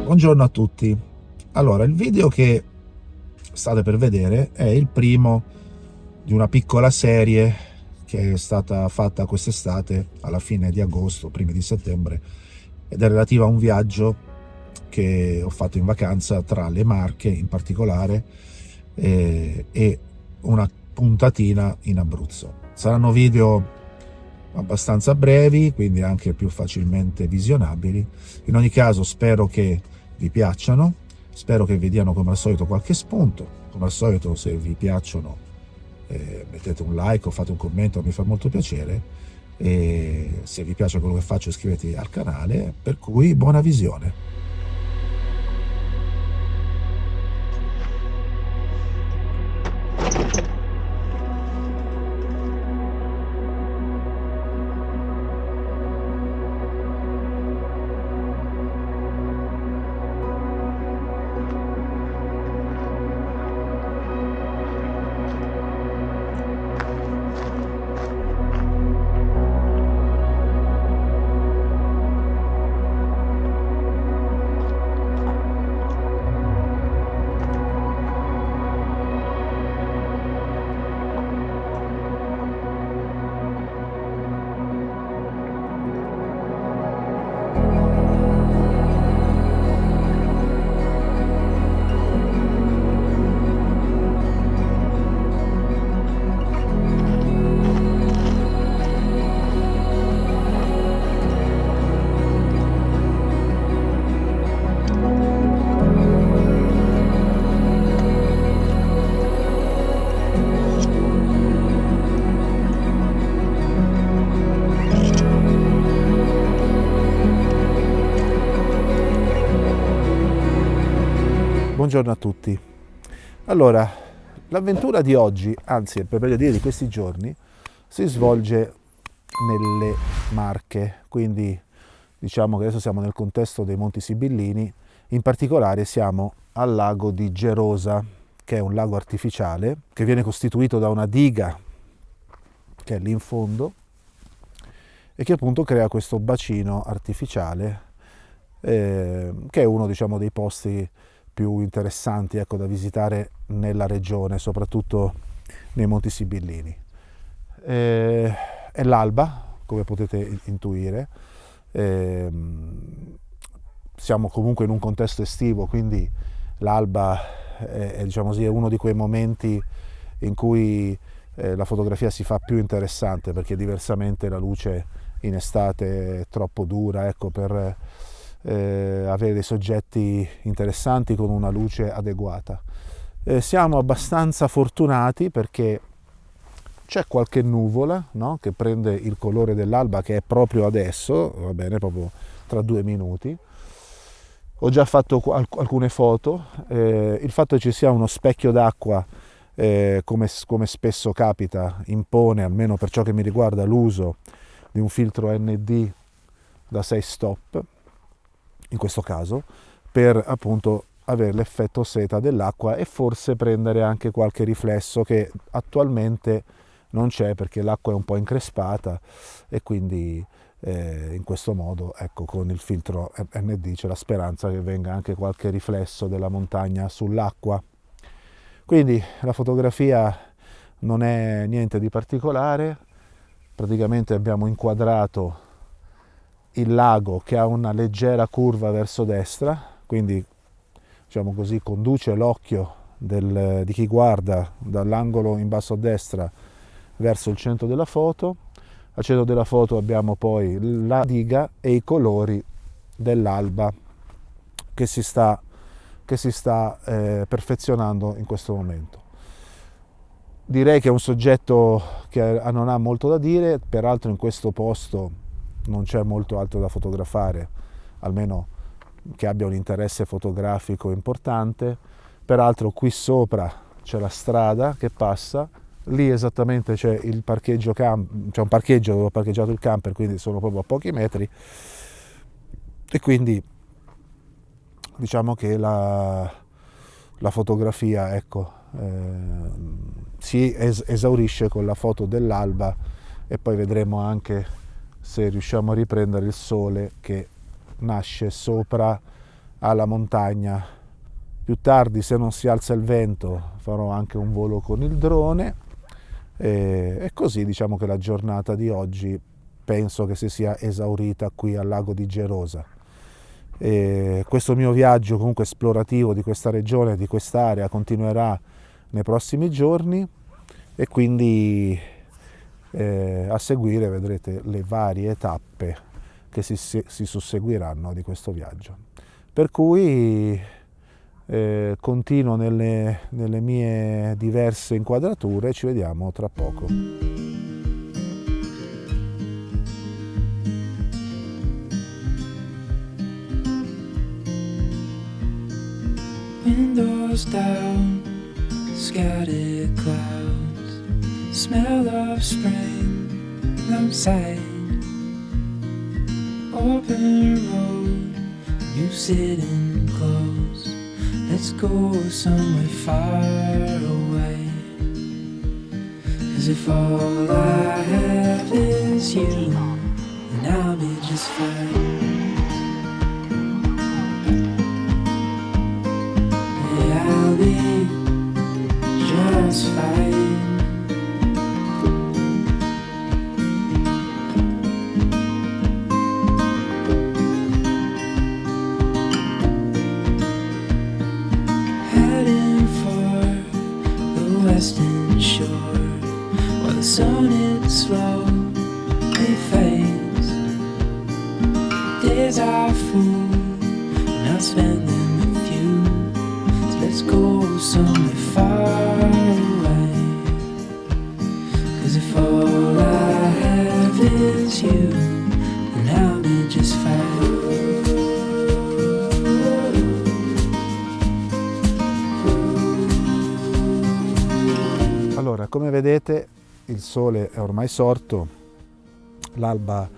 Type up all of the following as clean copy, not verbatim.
Buongiorno a tutti. Allora, il video che state per vedere è il primo di una piccola serie che è stata fatta quest'estate, alla fine di agosto, primi di settembre, ed è relativa a un viaggio che ho fatto in vacanza tra le Marche in particolare e una puntatina in Abruzzo. Saranno video abbastanza brevi, quindi anche più facilmente visionabili. In ogni caso spero che vi piacciono, spero che vi diano come al solito qualche spunto. Come al solito, se vi piacciono mettete un like o fate un commento, mi fa molto piacere, e se vi piace quello che faccio iscrivetevi al canale, per cui buona visione. Buongiorno a tutti. Allora, l'avventura di oggi, anzi per meglio dire di questi giorni, si svolge nelle Marche, quindi diciamo che adesso siamo nel contesto dei Monti Sibillini, in particolare siamo al lago di Gerosa, che è un lago artificiale che viene costituito da una diga che è lì in fondo e che appunto crea questo bacino artificiale che è uno, diciamo, dei posti più interessanti, ecco, da visitare nella regione, soprattutto nei Monti Sibillini. È l'alba, come potete intuire, siamo comunque in un contesto estivo, quindi l'alba è, diciamo così, è uno di quei momenti in cui la fotografia si fa più interessante, perché diversamente la luce in estate è troppo dura, ecco, per avere dei soggetti interessanti con una luce adeguata. Siamo abbastanza fortunati perché c'è qualche nuvola, no? Che prende il colore dell'alba, che è proprio adesso, va bene, proprio tra 2 minuti. Ho già fatto alcune foto. Il fatto che ci sia uno specchio d'acqua, come spesso capita, impone, almeno per ciò che mi riguarda, l'uso di un filtro ND da 6 stop, in questo caso, per appunto avere l'effetto seta dell'acqua e forse prendere anche qualche riflesso che attualmente non c'è, perché l'acqua è un po' increspata e quindi in questo modo, ecco, con il filtro ND c'è la speranza che venga anche qualche riflesso della montagna sull'acqua. Quindi la fotografia non è niente di particolare, praticamente abbiamo inquadrato il lago che ha una leggera curva verso destra, quindi diciamo così conduce l'occhio di chi guarda dall'angolo in basso a destra verso il centro della foto. Al centro della foto abbiamo poi la diga e i colori dell'alba che si sta perfezionando in questo momento. Direi che è un soggetto che non ha molto da dire, peraltro in questo posto non c'è molto altro da fotografare, almeno che abbia un interesse fotografico importante. Peraltro qui sopra c'è la strada che passa, lì esattamente c'è il parcheggio c'è un parcheggio dove ho parcheggiato il camper, quindi sono proprio a pochi metri, e quindi diciamo che la fotografia, ecco, si esaurisce con la foto dell'alba, e poi vedremo anche se riusciamo a riprendere il sole che nasce sopra alla montagna. Più tardi, se non si alza il vento, farò anche un volo con il drone, e così diciamo che la giornata di oggi penso che si sia esaurita qui al lago di Gerosa. Questo mio viaggio comunque esplorativo di questa regione, di quest'area, continuerà nei prossimi giorni, e quindi a seguire vedrete le varie tappe che si susseguiranno di questo viaggio. Per cui continuo nelle mie diverse inquadrature, ci vediamo tra poco. Windows down, scattered clouds, smell of spring outside. Open road, you sitting close. Let's go somewhere far away. 'Cause if all I have is you, then I'll be just fine. I'll be just fine. Heading for the western shore, while the sun it slowly fades. Days are full, and I'll spend them with you. Let's go somewhere far away. 'Cause if all I have is you, then I'll be just fine. Allora, come vedete, il sole è ormai sorto, l'alba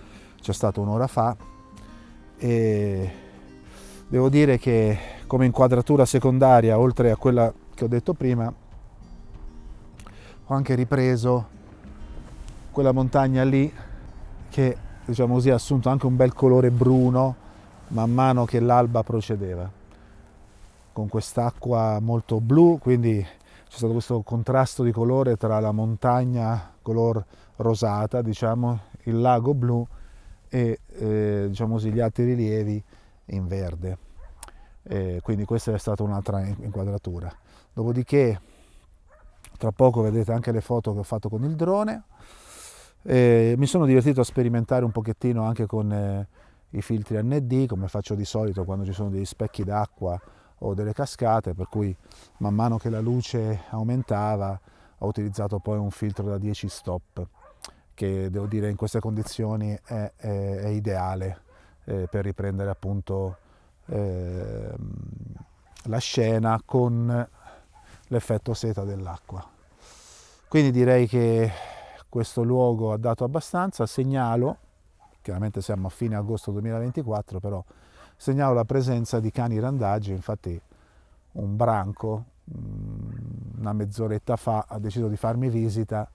c'è stata un'ora fa, e devo dire che come inquadratura secondaria, oltre a quella che ho detto prima, ho anche ripreso quella montagna lì che, diciamo così, ha assunto anche un bel colore bruno man mano che l'alba procedeva, con quest'acqua molto blu, quindi c'è stato questo contrasto di colore tra la montagna color rosata, diciamo, il lago blu e diciamo così, gli altri rilievi in verde. Quindi questa è stata un'altra inquadratura. Dopodiché tra poco vedrete anche le foto che ho fatto con il drone. Mi sono divertito a sperimentare un pochettino anche con i filtri ND, come faccio di solito quando ci sono degli specchi d'acqua o delle cascate, per cui man mano che la luce aumentava ho utilizzato poi un filtro da 10 stop, che devo dire in queste condizioni è ideale per riprendere appunto la scena con l'effetto seta dell'acqua. Quindi direi che questo luogo ha dato abbastanza. Segnalo, chiaramente siamo a fine agosto 2024, però segnalo la presenza di cani randaggi. Infatti un branco una mezz'oretta fa ha deciso di farmi visita,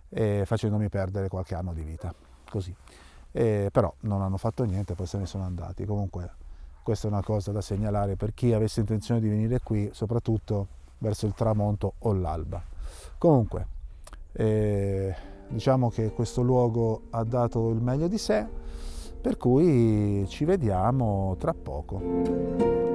facendomi perdere qualche anno di vita, così. Però non hanno fatto niente, poi se ne sono andati. Comunque questa è una cosa da segnalare per chi avesse intenzione di venire qui, soprattutto verso il tramonto o l'alba. Comunque diciamo che questo luogo ha dato il meglio di sé, per cui ci vediamo tra poco.